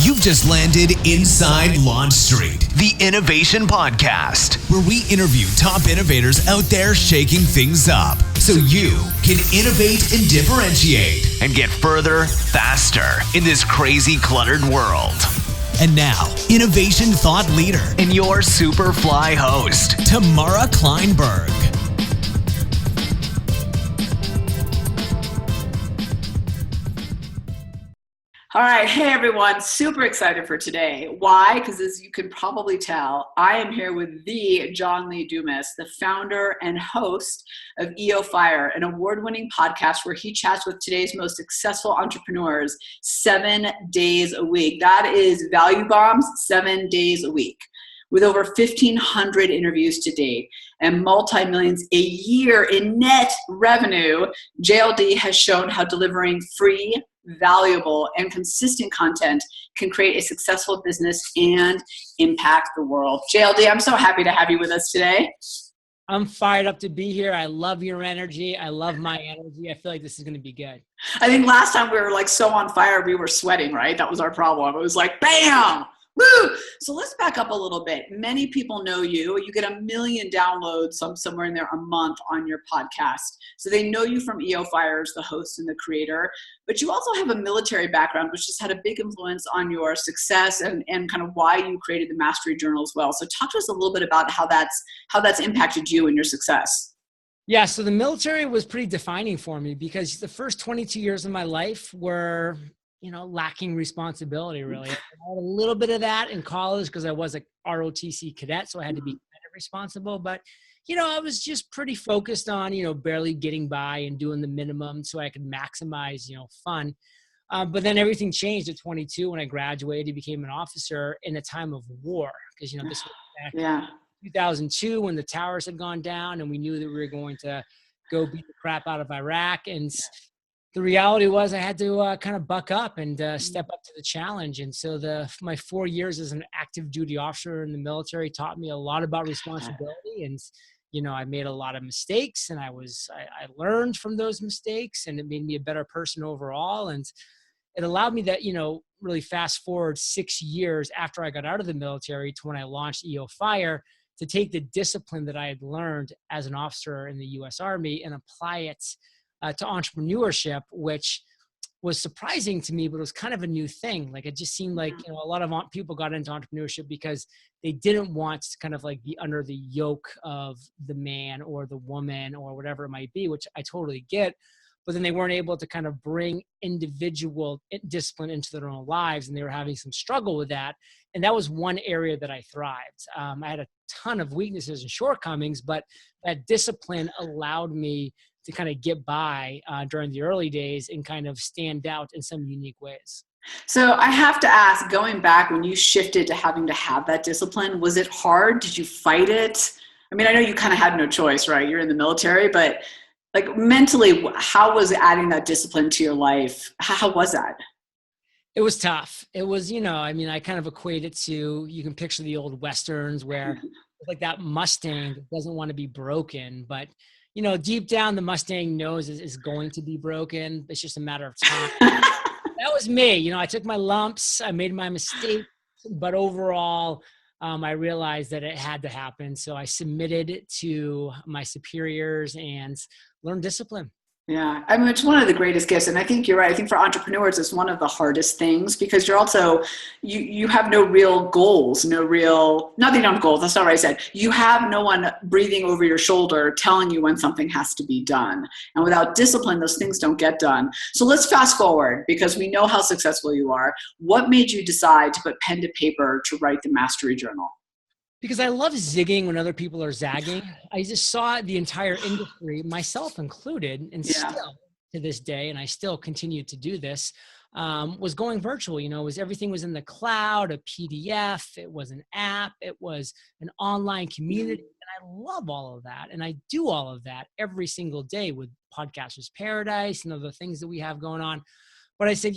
You've just landed inside LaunchStreet, the innovation podcast, where we interview top innovators out there shaking things up so you can innovate and differentiate and get further, faster in this crazy, cluttered world. And now, innovation thought leader and your super fly host, Tamara Kleinberg. All right. Hey, everyone. Super excited for today. Why? Because as you can probably tell, I am here with the John Lee Dumas, the founder and host of EOFIRE, an award-winning podcast where he chats with today's most successful entrepreneurs 7 days a week. That is value bombs 7 days a week. With over 1,500 interviews to date and multi-millions a year in net revenue, JLD has shown how delivering free, valuable, and consistent content can create a successful business and impact the world. JLD, I'm so happy to have you with us today. I'm fired up to be here. I love your energy. I love my energy. I feel like this is going to be good. I think last time we were like so on fire, we were sweating, right? That was our problem. It was like, bam! Woo! So let's back up a little bit. Many people know you. You get 1 million downloads, somewhere in there a month on your podcast. So they know you from EOFIRE as the host and the creator. But you also have a military background, which has had a big influence on your success and kind of why you created the Mastery Journal as well. So talk to us a little bit about how that's impacted you and your success. Yeah, so the military was pretty defining for me because the first 22 years of my life were lacking responsibility, really. I had a little bit of that in college because I was a ROTC cadet, so I had to be kind of responsible. But, I was just pretty focused on, barely getting by and doing the minimum so I could maximize, fun. But then everything changed at 22 when I graduated, became an officer in a time of war. Because, this was back in 2002 when the towers had gone down and we knew that we were going to go beat the crap out of Iraq. And the reality was I had to kind of buck up and step up to the challenge. And so my 4 years as an active duty officer in the military taught me a lot about responsibility. And, I made a lot of mistakes and I learned from those mistakes and it made me a better person overall. And it allowed me that, really fast forward 6 years after I got out of the military to when I launched EOFIRE to take the discipline that I had learned as an officer in the U.S. Army and apply it to entrepreneurship, which was surprising to me, but it was kind of a new thing. Like it just seemed like a lot of people got into entrepreneurship because they didn't want to kind of like be under the yoke of the man or the woman or whatever it might be, which I totally get. But then they weren't able to kind of bring individual discipline into their own lives, and they were having some struggle with that. And that was one area that I thrived. I had a ton of weaknesses and shortcomings, but that discipline allowed me to kind of get by during the early days and kind of stand out in some unique ways. So I have to ask, going back when you shifted to having to have that discipline, was it hard? Did you fight it? I mean, I know you kind of had no choice, right? You're in the military, but like mentally, how was adding that discipline to your life? How was that? It was tough. It was, I kind of equate it to, you can picture the old Westerns where like that Mustang doesn't want to be broken, but deep down, the Mustang knows is going to be broken. It's just a matter of time. That was me. I took my lumps. I made my mistakes. But overall, I realized that it had to happen. So I submitted to my superiors and learned discipline. Yeah. I mean, it's one of the greatest gifts. And I think you're right. I think for entrepreneurs, it's one of the hardest things because you're also, you have no real goals, not that you don't have goals. That's not what I said. You have no one breathing over your shoulder telling you when something has to be done. And without discipline, those things don't get done. So let's fast forward because we know how successful you are. What made you decide to put pen to paper to write the Mastery Journal? Because I love zigging when other people are zagging. I just saw the entire industry, myself included, and still to this day, and I still continue to do this, was going virtual. Everything was in the cloud, a PDF, it was an app, it was an online community. And I love all of that. And I do all of that every single day with Podcasters Paradise and other things that we have going on. But I said,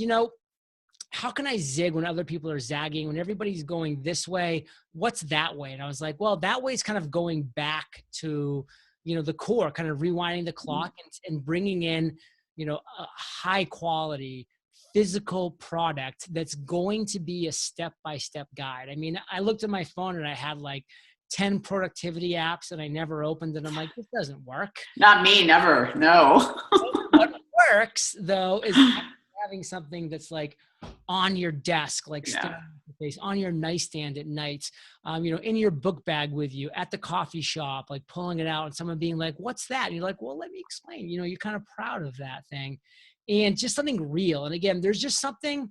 how can I zig when other people are zagging, when everybody's going this way? What's that way? And I was like, well, that way is kind of going back to, the core, kind of rewinding the clock and bringing in, a high quality, physical product that's going to be a step-by-step guide. I mean, I looked at my phone and I had like 10 productivity apps and I never opened it. I'm like, this doesn't work. Not me, never. No. What works though is having something that's like on your desk, like staring at your face, on your nightstand at night, in your book bag with you at the coffee shop, like pulling it out and someone being like, what's that? And you're like, well, let me explain. You're kind of proud of that thing and just something real. And again, there's just something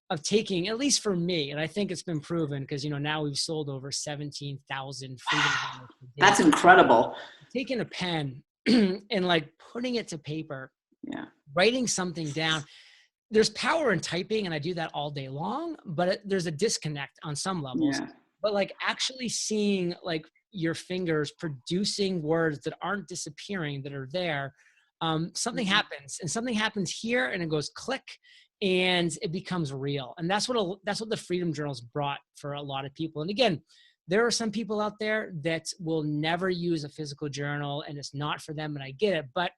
of taking, at least for me, and I think it's been proven because, now we've sold over 17,000 freedom. That's incredible. Taking a pen and like putting it to paper, writing something down. There's power in typing and I do that all day long, but there's a disconnect on some levels. But like actually seeing like your fingers producing words that aren't disappearing, that are there, something happens, and something happens here and it goes click and it becomes real. And that's what the Freedom Journal's brought for a lot of people. And again, there are some people out there that will never use a physical journal and it's not for them, and I get it, but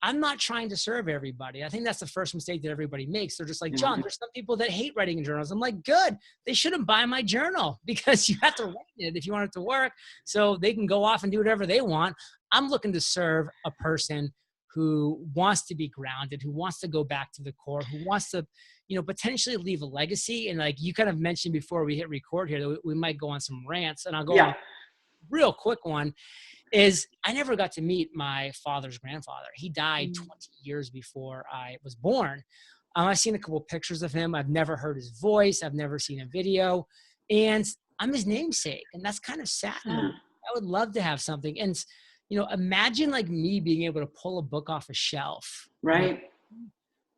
I'm not trying to serve everybody. I think that's the first mistake that everybody makes. They're just like, John, there's some people that hate writing in journals. I'm like, good. They shouldn't buy my journal because you have to write it if you want it to work, so they can go off and do whatever they want. I'm looking to serve a person who wants to be grounded, who wants to go back to the core, who wants to, potentially leave a legacy. And like you kind of mentioned before we hit record here, that we might go on some rants, and I'll go on a real quick one. Is I never got to meet my father's grandfather. He died 20 years before I was born. I've seen a couple of pictures of him. I've never heard his voice. I've never seen a video. And I'm his namesake. And that's kind of sad. I would love to have something. And, imagine like me being able to pull a book off a shelf. Right.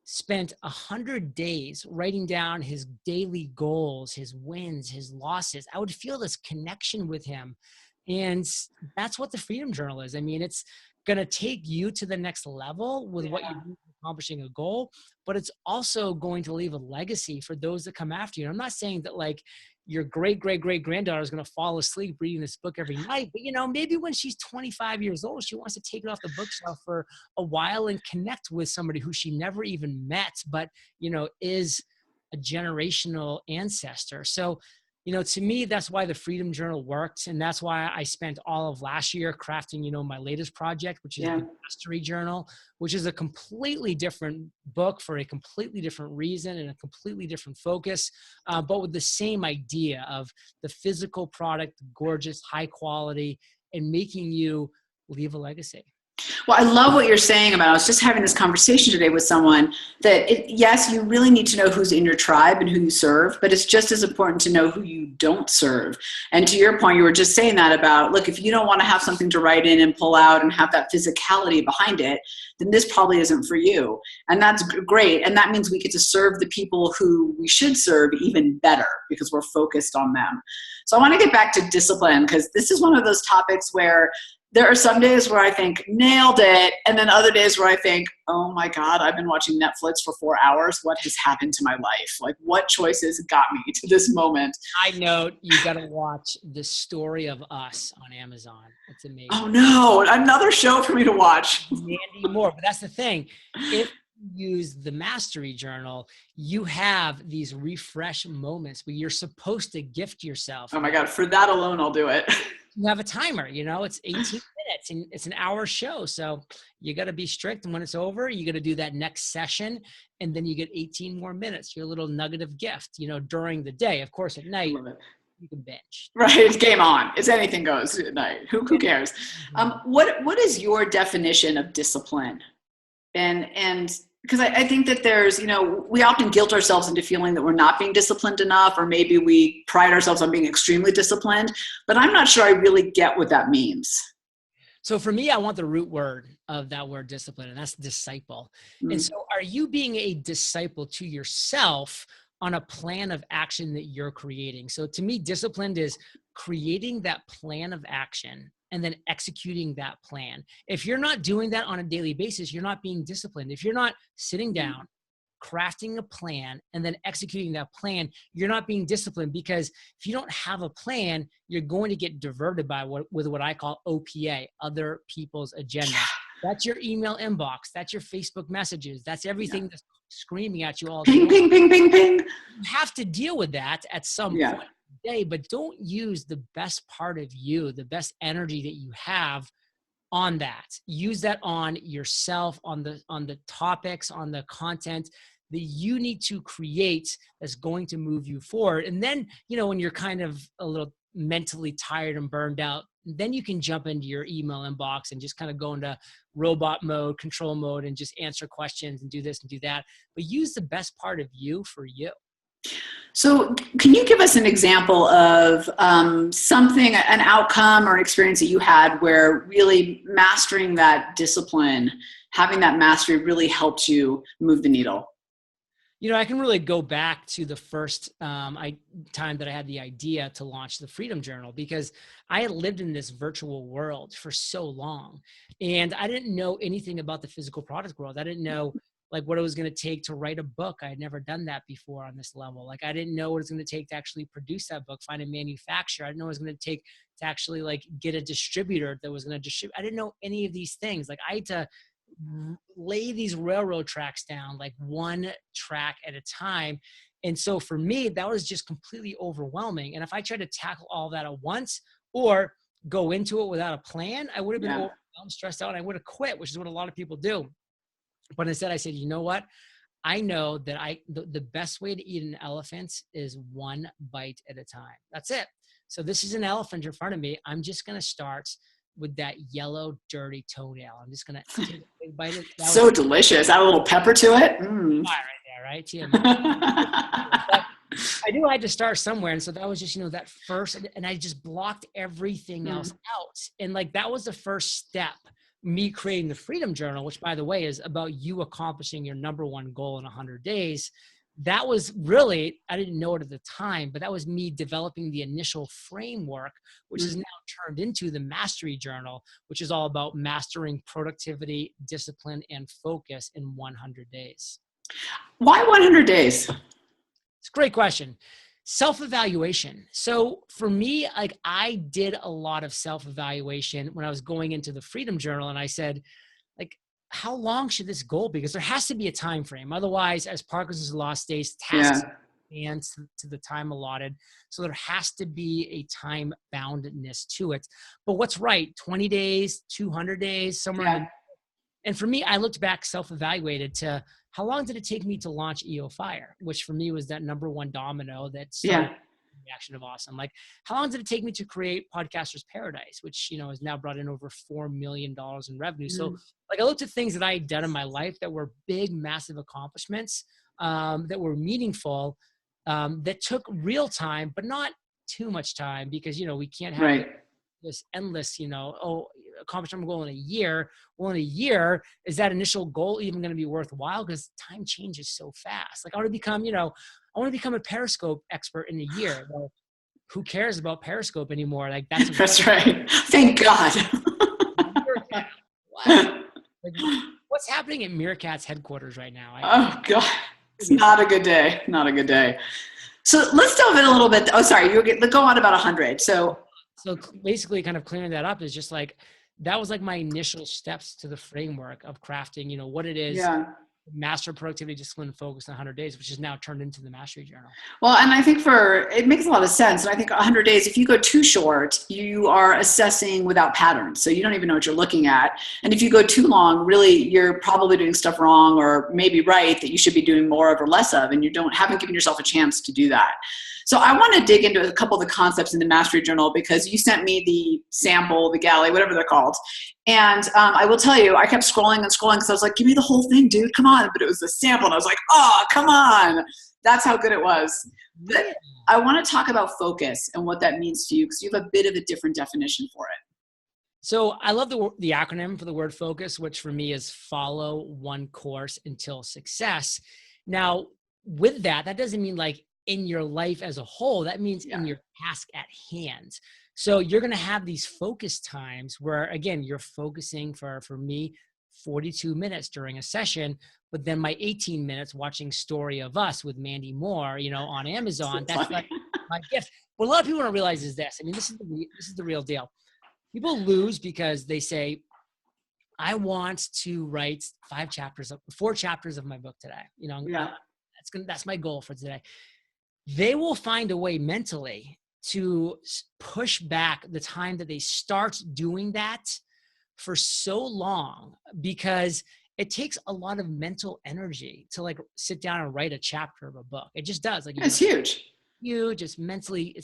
Spent 100 days writing down his daily goals, his wins, his losses. I would feel this connection with him. And that's what the Freedom Journal is. I mean, it's going to take you to the next level with what you're doing, accomplishing a goal, but it's also going to leave a legacy for those that come after you. And I'm not saying that like your great-great-great-granddaughter is going to fall asleep reading this book every night, but maybe when she's 25 years old, she wants to take it off the bookshelf for a while and connect with somebody who she never even met, but, is a generational ancestor. So, to me, that's why the Freedom Journal worked. And that's why I spent all of last year crafting, my latest project, which is the Mastery Journal, which is a completely different book for a completely different reason and a completely different focus, but with the same idea of the physical product, gorgeous, high quality, and making you leave a legacy. Well, I love what you're saying about, I was just having this conversation today with someone that yes, you really need to know who's in your tribe and who you serve, but it's just as important to know who you don't serve. And to your point, you were just saying that about, look, if you don't want to have something to write in and pull out and have that physicality behind it, then this probably isn't for you. And that's great. And that means we get to serve the people who we should serve even better because we're focused on them. So I want to get back to discipline, because this is one of those topics where there are some days where I think nailed it, and then other days where I think, oh my God, I've been watching Netflix for 4 hours. What has happened to my life? Like, what choices got me to this moment? I note you got to watch The Story of Us on Amazon. It's amazing. Oh no, another show for me to watch. Mandy Moore, but that's the thing. If you use the Mastery Journal, you have these refresh moments where you're supposed to gift yourself. Oh my God, for that alone, I'll do it. You have a timer, it's 18 minutes and it's an hour show. So you got to be strict. And when it's over, you got to do that next session. And then you get 18 more minutes, your little nugget of gift, during the day. Of course, at night, you can binge. Right. It's game on. It's anything goes at night. Who cares? What is your definition of discipline? And because I think that there's, we often guilt ourselves into feeling that we're not being disciplined enough, or maybe we pride ourselves on being extremely disciplined, but I'm not sure I really get what that means. So for me, I want the root word of that word discipline, and that's disciple. Mm-hmm. And so are you being a disciple to yourself on a plan of action that you're creating? So to me, disciplined is creating that plan of action and then executing that plan. If you're not doing that on a daily basis, you're not being disciplined. If you're not sitting down, crafting a plan, and then executing that plan, you're not being disciplined, because if you don't have a plan, you're going to get diverted by what I call OPA, other people's agenda. That's your email inbox. That's your Facebook messages. That's everything that's screaming at you all day Ping, long. ping, ping, ping, ping. You have to deal with that at some point in the day, but don't use the best part of you, the best energy that you have on that. Use that on yourself, on the topics, on the content that you need to create that's going to move you forward. And then, when you're kind of a little mentally tired and burned out, then you can jump into your email inbox and just kind of go into robot mode, control mode, and just answer questions and do this and do that. But use the best part of you for you. So can you give us an example of something, an outcome or an experience that you had where really mastering that discipline, having that mastery really helped you move the needle? I can really go back to the first time that I had the idea to launch the Freedom Journal, because I had lived in this virtual world for so long, and I didn't know anything about the physical product world. I didn't know like what it was going to take to write a book. I had never done that before on this level. Like I didn't know what it was going to take to actually produce that book, find a manufacturer. I didn't know what it was going to take to actually like get a distributor that was going to distribute. I didn't know any of these things. Like I had to lay these railroad tracks down, like one track at a time. And so for me, that was just completely overwhelming. And if I tried to tackle all that at once or go into it without a plan, I would have been overwhelmed, stressed out, and I would have quit, which is what a lot of people do. But instead I said, you know what? I know that the best way to eat an elephant is one bite at a time. That's it. So this is an elephant in front of me. I'm just going to start with that yellow, dirty toenail. I'm just going to take a big bite of that. So delicious. Add a little pepper to it. Right there, right? But I knew I had to start somewhere. And so that was just, that first, and I just blocked everything else out. And like, that was the first step, me creating the Freedom Journal, which by the way, is about you accomplishing your number one goal in 100 days. That was really, I didn't know it at the time, but that was me developing the initial framework, which is now turned into the Mastery Journal, which is all about mastering productivity, discipline, and focus in 100 days. Why 100 days? It's a great question. Self-evaluation. So for me, like I did a lot of self-evaluation when I was going into the Freedom Journal, and I said, like, how long should this goal be? Because there has to be a time frame. Otherwise, as Parkinson's law states, tasks and to the time allotted. So there has to be a time boundedness to it. But what's right? 20 days, 200 days, somewhere in the. And for me, I looked back, self-evaluated to how long did it take me to launch EOFIRE, which for me was that number one domino that started the reaction of awesome. Like, how long did it take me to create Podcaster's Paradise, which, has now brought in over $4 million in revenue. So like I looked at things that I had done in my life that were big, massive accomplishments that were meaningful, that took real time, but not too much time because, we can't have this endless, accomplish my goal in a year. Well, in a year, is that initial goal even going to be worthwhile? Because time changes so fast. Like I want to become a Periscope expert in a year. Well, who cares about Periscope anymore? Like that's right. Thank God. Like, what's happening at Meerkat's headquarters right now? Oh God, it's not a good day. Not a good day. So let's delve in a little bit. Oh, sorry. Go on about 100. So basically kind of clearing that up is just like, that was like my initial steps to the framework of crafting, what it is, master productivity, discipline, and focus in 100 days, which is now turned into the Mastery Journal. Well, and I think it makes a lot of sense. And I think 100 days, if you go too short, you are assessing without patterns. So you don't even know what you're looking at. And if you go too long, really, you're probably doing stuff wrong or maybe right that you should be doing more of or less of, and you haven't given yourself a chance to do that. So I want to dig into a couple of the concepts in the Mastery Journal because you sent me the sample, the galley, whatever they're called. And I will tell you, I kept scrolling and scrolling because I was like, give me the whole thing, dude, come on. But it was a sample and I was like, oh, come on. That's how good it was. But I want to talk about focus and what that means to you because you have a bit of a different definition for it. So I love the acronym for the word focus, which for me is follow one course until success. Now, with that doesn't mean like in your life as a whole. That means in your task at hand. So you're going to have these focus times where, again, you're focusing for me, 42 minutes during a session, but then my 18 minutes watching Story of Us with Mandy Moore, on Amazon. That's like my gift. What a lot of people don't realize is this. I mean, this is the real deal. People lose because they say, I want to write 4 chapters of my book today. That's my goal for today. They will find a way mentally to push back the time that they start doing that for so long, because it takes a lot of mental energy to like sit down and write a chapter of a book. It just does. Like it's huge. It's mentally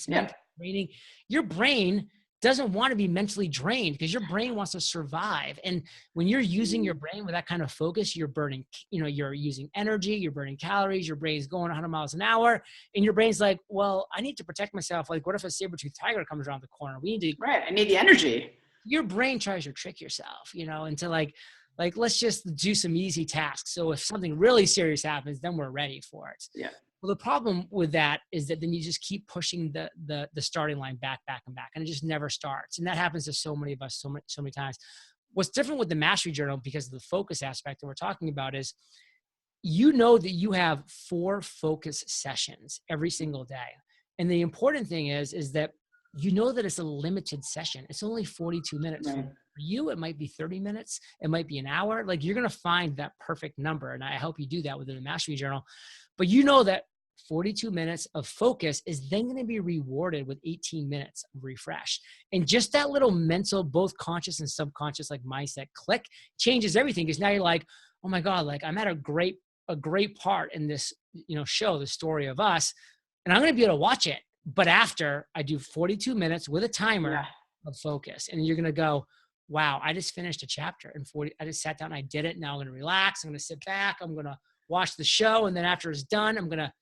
draining. Your brain doesn't want to be mentally drained because your brain wants to survive. And when you're using your brain with that kind of focus, you're burning, you're using energy, you're burning calories, your brain's going 100 miles an hour. And your brain's like, well, I need to protect myself. Like, what if a saber-toothed tiger comes around the corner? I need the energy. Your brain tries to trick yourself, into like, let's just do some easy tasks. So if something really serious happens, then we're ready for it. Yeah. Well, the problem with that is that then you just keep pushing the starting line back, and it just never starts. And that happens to so many of us so many times. What's different with the mastery journal, because of the focus aspect that we're talking about, is that you have 4 focus sessions every single day. And the important thing is that that it's a limited session. It's only 42 minutes. Right. For you, it might be 30 minutes. It might be an hour. Like, you're going to find that perfect number. And I help you do that within the mastery journal. But that 42 minutes of focus is then going to be rewarded with 18 minutes of refresh. And just that little mental, both conscious and subconscious, like mindset click changes everything. Because now you're like, oh my God, like I'm at a great part in this, show, the story of us, and I'm going to be able to watch it. But after I do 42 minutes with a timer of focus, and you're going to go, wow, I just finished a chapter in 40. I just sat down, I did it. Now I'm going to relax. I'm going to sit back. I'm going to watch the show. And then after it's done, I'm going to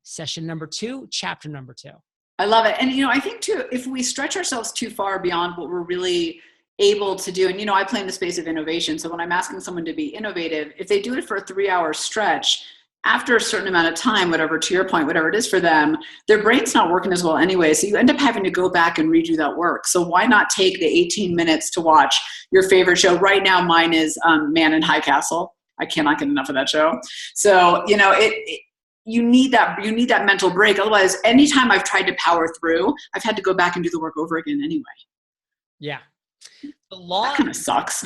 session number 2, chapter number 2. I love it. And, I think too, if we stretch ourselves too far beyond what we're really able to do, and, I play in the space of innovation. So when I'm asking someone to be innovative, if they do it for a 3-hour stretch, after a certain amount of time, whatever, to your point, whatever it is for them, their brain's not working as well anyway. So you end up having to go back and redo that work. So why not take the 18 minutes to watch your favorite show? Right now, mine is Man in High Castle. I cannot get enough of that show. So, you need that mental break. Otherwise, anytime I've tried to power through, I've had to go back and do the work over again anyway. Yeah. That kind of sucks.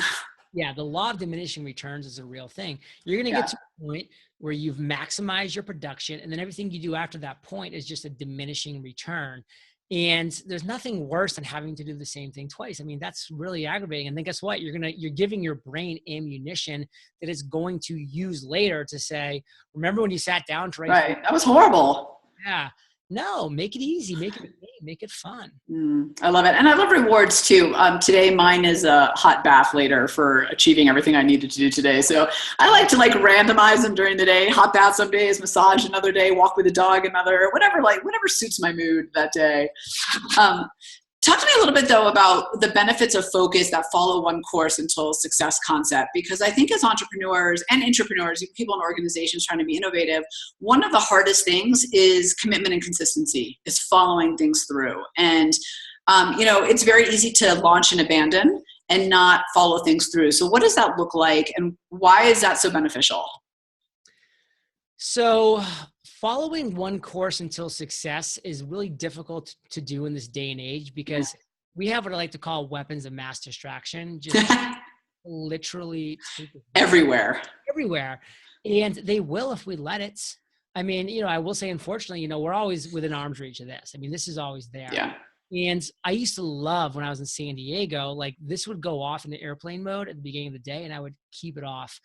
Yeah. The law of diminishing returns is a real thing. You're going to get to a point where you've maximized your production, and then everything you do after that point is just a diminishing return. And there's nothing worse than having to do the same thing twice. I mean, that's really aggravating. And then guess what? You're giving your brain ammunition that it's going to use later to say, remember when you sat down to write? Right. That was horrible. Yeah. No, make it easy. Make it fun. I love it. And I love rewards too. Today, mine is a hot bath later for achieving everything I needed to do today. So I like to randomize them during the day. Hot bath some days, massage another day, walk with the dog another, whatever suits my mood that day. Talk to me a little bit though about the benefits of focus, that follow one course until success concept, because I think as entrepreneurs and intrapreneurs, people in organizations trying to be innovative, one of the hardest things is commitment and consistency, is following things through. And, it's very easy to launch and abandon and not follow things through. So what does that look like, and why is that so beneficial? So following one course until success is really difficult to do in this day and age, because we have what I like to call weapons of mass distraction, just literally everywhere. And they will if we let it. I mean, I will say, unfortunately, we're always within arm's reach of this. I mean, this is always there. Yeah. And I used to love when I was in San Diego, like this would go off in the airplane mode at the beginning of the day, and I would keep it off.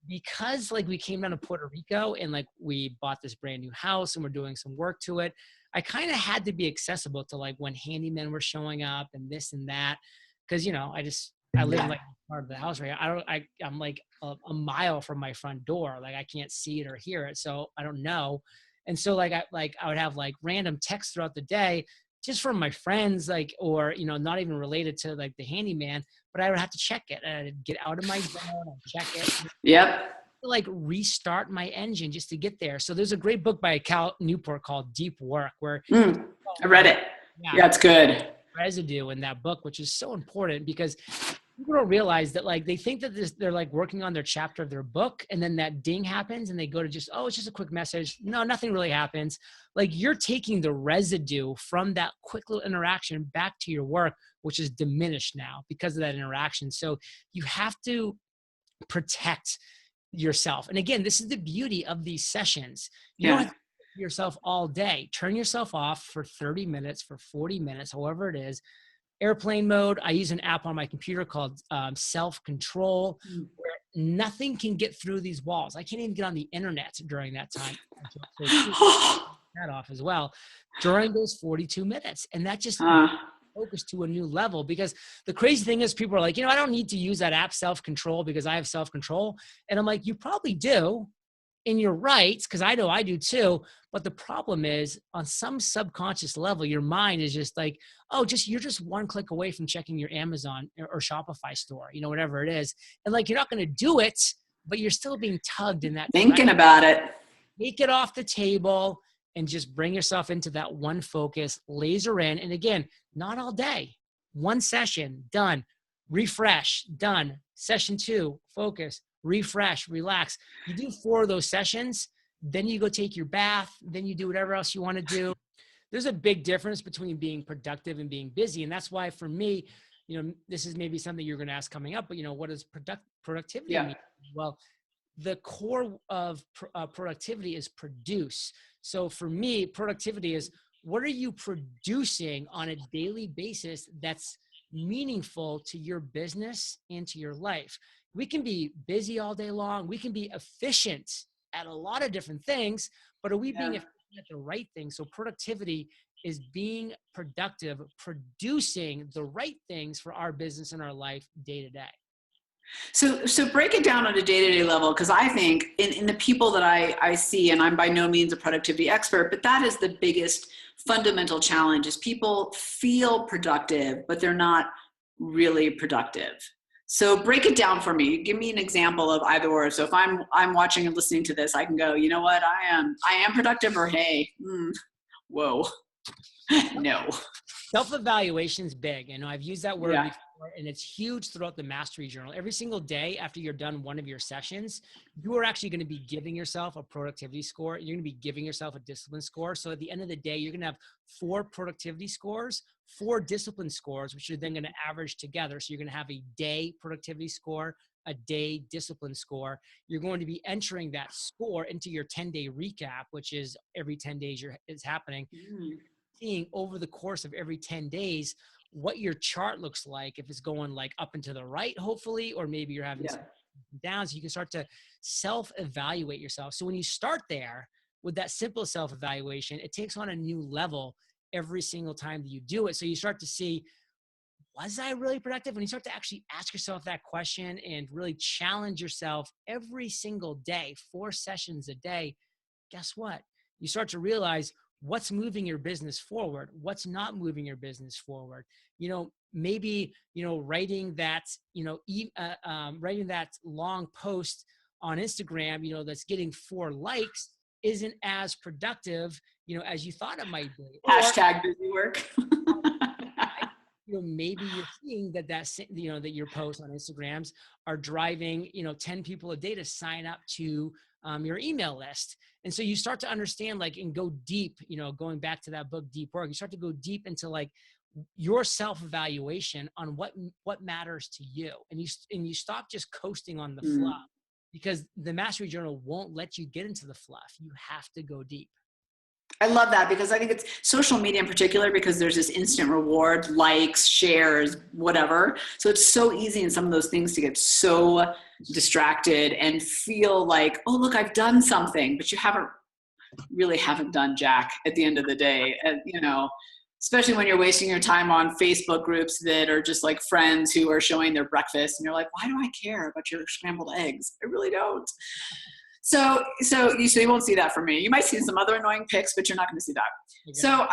Because we came down to Puerto Rico and we bought this brand new house and we're doing some work to it, I kind of had to be accessible to when handymen were showing up and this and that. Cause I live in part of the house right here. I'm a mile from my front door. I can't see it or hear it. So I don't know. And so I would have random texts throughout the day just from my friends, or, not even related to the handyman, but I would have to check it. I'd get out of my zone and check it. Yep. Restart my engine just to get there. So there's a great book by Cal Newport called Deep Work, where I read it. Yeah, it's good. Residue in that book, which is so important, because people don't realize that, like, they think that they're like working on their chapter of their book, and then that ding happens and they go to just, oh, it's just a quick message. No, nothing really happens. Like, you're taking the residue from that quick little interaction back to your work, which is diminished now because of that interaction. So you have to protect yourself. And again, this is the beauty of these sessions. You don't have to do yourself all day. Turn yourself off for 30 minutes, for 40 minutes, however it is. Airplane mode. I use an app on my computer called Self-Control, where nothing can get through these walls. I can't even get on the internet during that time. So that off as well during those 42 minutes. And that just focus to a new level, because the crazy thing is people are like, I don't need to use that app Self-Control because I have self-control. And I'm like, you probably do. And you're right, because I know I do too. But the problem is, on some subconscious level, your mind is just like, oh, you're just one click away from checking your Amazon or Shopify store, whatever it is. And like, you're not going to do it, but you're still being tugged in that thinking direction. About it. Take it off the table and just bring yourself into that one focus, laser in. And again, not all day. One session, done. Refresh, done. Session 2, focus. Refresh, relax. You do 4 of those sessions, then you go take your bath, then you do whatever else you want to do. There's a big difference between being productive and being busy. And that's why for me, this is maybe something you're going to ask coming up, but what does productivity mean? Well, the core of productivity is produce. So for me, productivity is, what are you producing on a daily basis that's meaningful to your business and to your life? We can be busy all day long. We can be efficient at a lot of different things, but are we being efficient at the right thing? So productivity is being productive, producing the right things for our business and our life day to day. So break it down on a day-to-day level, because I think in the people that I see, and I'm by no means a productivity expert, but that is the biggest fundamental challenge, is people feel productive, but they're not really productive. So break it down for me. Give me an example of either or. So if I'm watching and listening to this, I can go, you know what, I am productive, or hey, whoa, no. Self-evaluation is big. I've used that word before, and it's huge throughout the Mastery Journal. Every single day after you're done one of your sessions, you are actually going to be giving yourself a productivity score. You're going to be giving yourself a discipline score. So at the end of the day, you're going to have 4 productivity scores, 4 discipline scores, which you're then going to average together. So you're going to have a day productivity score, a day discipline score. You're going to be entering that score into your 10-day recap, which is every 10 days is happening. Seeing over the course of every 10 days what your chart looks like, if it's going like up and to the right, hopefully, or maybe you're having some downs. You can start to self-evaluate yourself. So when you start there with that simple self-evaluation, it takes on a new level every single time that you do it. So you start to see, was I really productive? When you start to actually ask yourself that question and really challenge yourself every single day, 4 sessions a day, guess what? You start to realize what's moving your business forward, what's not moving your business forward. Maybe, writing that, writing that long post on Instagram, that's getting 4 likes isn't as productive, as you thought it might be. Hashtag busy work. Maybe you're seeing that your posts on Instagrams are driving, 10 people a day to sign up to your email list. And so you start to understand, and go deep, going back to that book, Deep Work, you start to go deep into your self-evaluation on what matters to you. And you stop just coasting on the fluff, because the Mastery Journal won't let you get into the fluff. You have to go deep. I love that, because I think it's social media in particular, because there's this instant reward, likes, shares, whatever. So it's so easy in some of those things to get so distracted and feel like, oh, look, I've done something, but you haven't done jack at the end of the day. And, especially when you're wasting your time on Facebook groups that are just like friends who are showing their breakfast, and you're like, why do I care about your scrambled eggs? I really don't. So you won't see that from me. You might see some other annoying pics, but you're not going to see that. Okay. So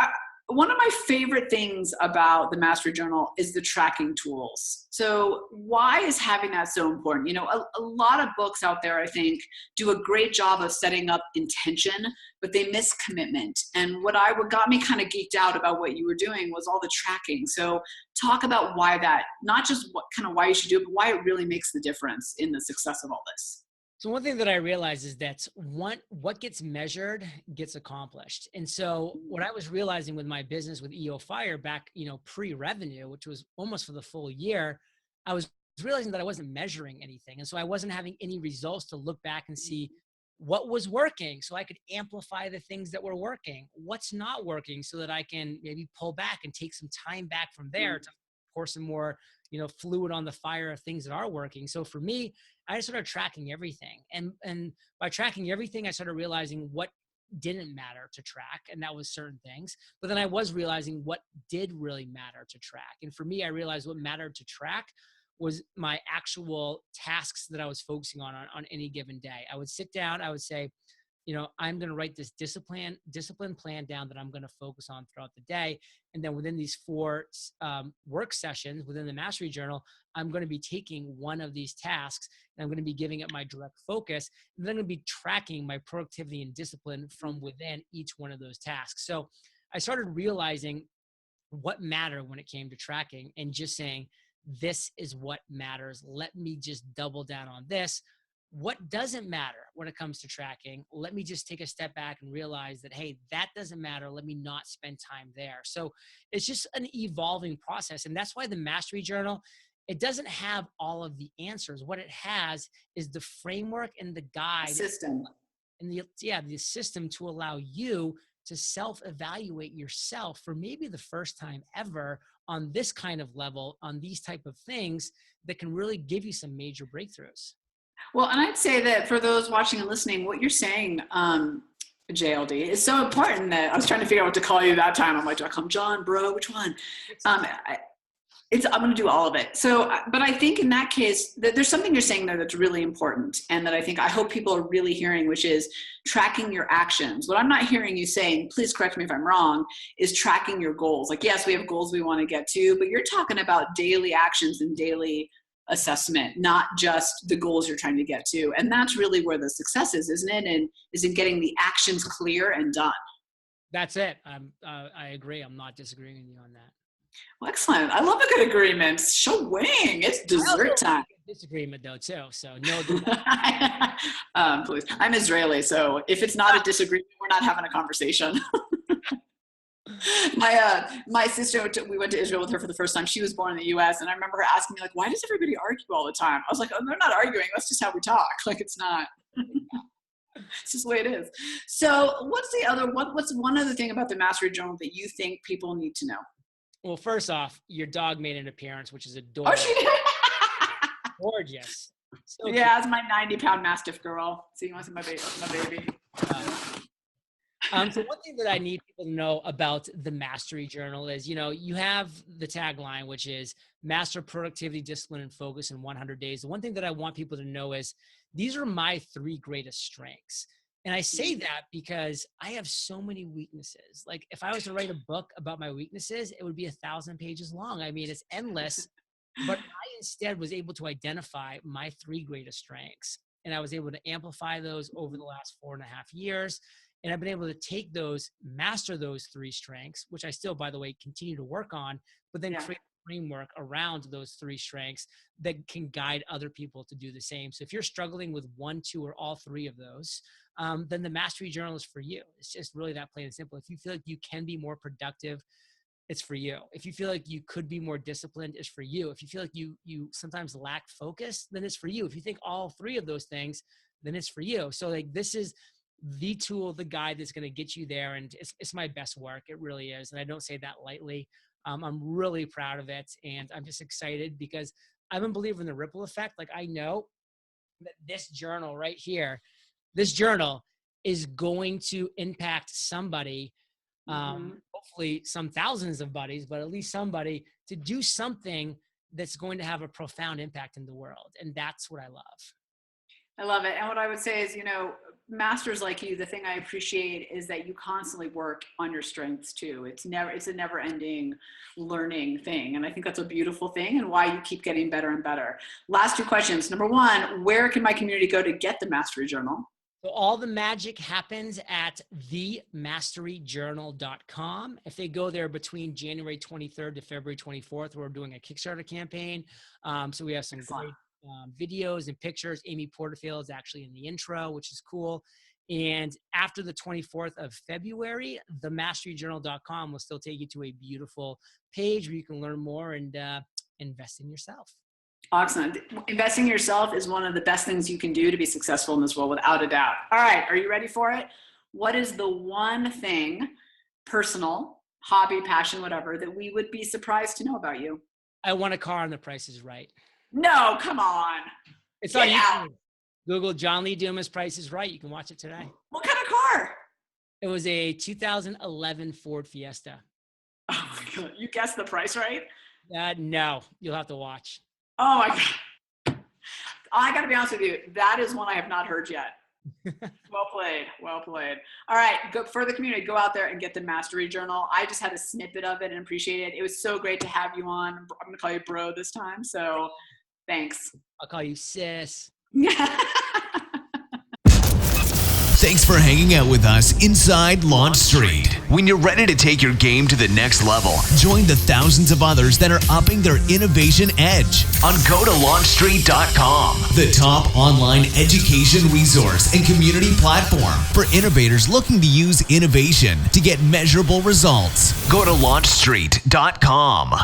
one of my favorite things about the Mastery Journal is the tracking tools. So why is having that so important? You know, a lot of books out there, I think, do a great job of setting up intention, but they miss commitment. And what got me kind of geeked out about what you were doing was all the tracking. So talk about why that, not just why you should do it, but why it really makes the difference in the success of all this. So one thing that I realized is that what gets measured gets accomplished. And so what I was realizing with my business with EOFIRE back, pre-revenue, which was almost for the full year, I was realizing that I wasn't measuring anything. And so I wasn't having any results to look back and see what was working so I could amplify the things that were working, what's not working so that I can maybe pull back and take some time back from there to pour some more, fluid on the fire of things that are working. So for me, I just started tracking everything. And by tracking everything, I started realizing what didn't matter to track. And that was certain things. But then I was realizing what did really matter to track. And for me, I realized what mattered to track was my actual tasks that I was focusing on any given day. I would sit down, I would say, I'm going to write this discipline plan down that I'm going to focus on throughout the day. And then within these 4 work sessions within the Mastery Journal, I'm going to be taking one of these tasks and I'm going to be giving it my direct focus. And then I'm going to be tracking my productivity and discipline from within each one of those tasks. So I started realizing what mattered when it came to tracking and just saying, this is what matters. Let me just double down on this. What doesn't matter when it comes to tracking? Let me just take a step back and realize that, hey, that doesn't matter. Let me not spend time there. So it's just an evolving process. And that's why the Mastery Journal, it doesn't have all of the answers. What it has is the framework and the guide. System. And the system to allow you to self-evaluate yourself for maybe the first time ever on this kind of level, on these type of things that can really give you some major breakthroughs. Well, and I'd say that for those watching and listening, what you're saying, JLD, is so important that I was trying to figure out what to call you that time. I'm like, do I call him John, bro? Which one? I'm going to do all of it. So, but I think in that case, that there's something you're saying there that's really important, and that I hope people are really hearing, which is tracking your actions. What I'm not hearing you saying, please correct me if I'm wrong, is tracking your goals. Like, yes, we have goals we want to get to, but you're talking about daily actions and daily assessment, not just the goals you're trying to get to. And that's really where the success is, isn't it? And is in getting the actions clear and done. That's it. I agree. I'm not disagreeing with you on that. Well, excellent. I love a good agreement. Show wing. It's dessert time. Disagreement though too. So no. Please. I'm Israeli, so if it's not a disagreement, we're not having a conversation. My sister, we went to Israel with her for the first time. She was born in the U.S. and I remember her asking me, like, why does everybody argue all the time? I was like, oh, they're not arguing. That's just how we talk. Like, it's not. It's just the way it is. So what's one other thing about the Mastery Journal that you think people need to know? Well, first off, your dog made an appearance, which is adorable. Oh, she did? Gorgeous. So yeah, it's my 90-pound Mastiff girl. See, you want to see my baby? So one thing that I need people to know about the Mastery Journal is, you have the tagline, which is master productivity, discipline, and focus in 100 days. The one thing that I want people to know is these are my 3 greatest strengths. And I say that because I have so many weaknesses. Like if I was to write a book about my weaknesses, it would be 1,000 pages long. I mean, it's endless, but I instead was able to identify my 3 greatest strengths. And I was able to amplify those over the last 4.5 years. And I've been able to take those, master those 3 strengths, which I still, by the way, continue to work on, but then create a framework around those 3 strengths that can guide other people to do the same. So if you're struggling with 1, 2, or all 3 of those, then the Mastery Journal is for you. It's just really that plain and simple. If you feel like you can be more productive, it's for you. If you feel like you could be more disciplined, it's for you. If you feel like you sometimes lack focus, then it's for you. If you think all 3 of those things, then it's for you. So like this is the tool, the guide that's going to get you there. And it's my best work. It really is. And I don't say that lightly. I'm really proud of it. And I'm just excited because I'm a believer in the ripple effect. Like I know that this journal right here, this journal is going to impact somebody, hopefully some thousands of buddies, but at least somebody to do something that's going to have a profound impact in the world. And that's what I love. I love it. And what I would say is, masters like you, the thing I appreciate is that you constantly work on your strengths too. It's a never ending learning thing. And I think that's a beautiful thing and why you keep getting better and better. Last two questions. Number one, where can my community go to get the Mastery Journal? So all the magic happens at themasteryjournal.com. If they go there between January 23rd to February 24th, we're doing a Kickstarter campaign. So we have some great videos and pictures. Amy Porterfield is actually in the intro, which is cool. And after the 24th of February, themasteryjournal.com will still take you to a beautiful page where you can learn more and invest in yourself. Excellent. Investing in yourself is one of the best things you can do to be successful in this world, without a doubt. All right. Are you ready for it? What is the one thing, personal, hobby, passion, whatever, that we would be surprised to know about you? I want a car and the Price is Right. No, come on. It's on YouTube. Google John Lee Dumas Price is Right. You can watch it today. What kind of car? It was a 2011 Ford Fiesta. Oh my God. You guessed the price right? No, you'll have to watch. Oh my God. I got to be honest with you. That is one I have not heard yet. Well played. Well played. All right. Go for the community. Go out there and get the Mastery Journal. I just had a snippet of it and appreciate it. It was so great to have you on. I'm going to call you bro this time. So thanks. I'll call you sis. Thanks for hanging out with us inside LaunchStreet. When you're ready to take your game to the next level, join the thousands of others that are upping their innovation edge on go to LaunchStreet.com, the top online education resource and community platform for innovators looking to use innovation to get measurable results. Go to LaunchStreet.com.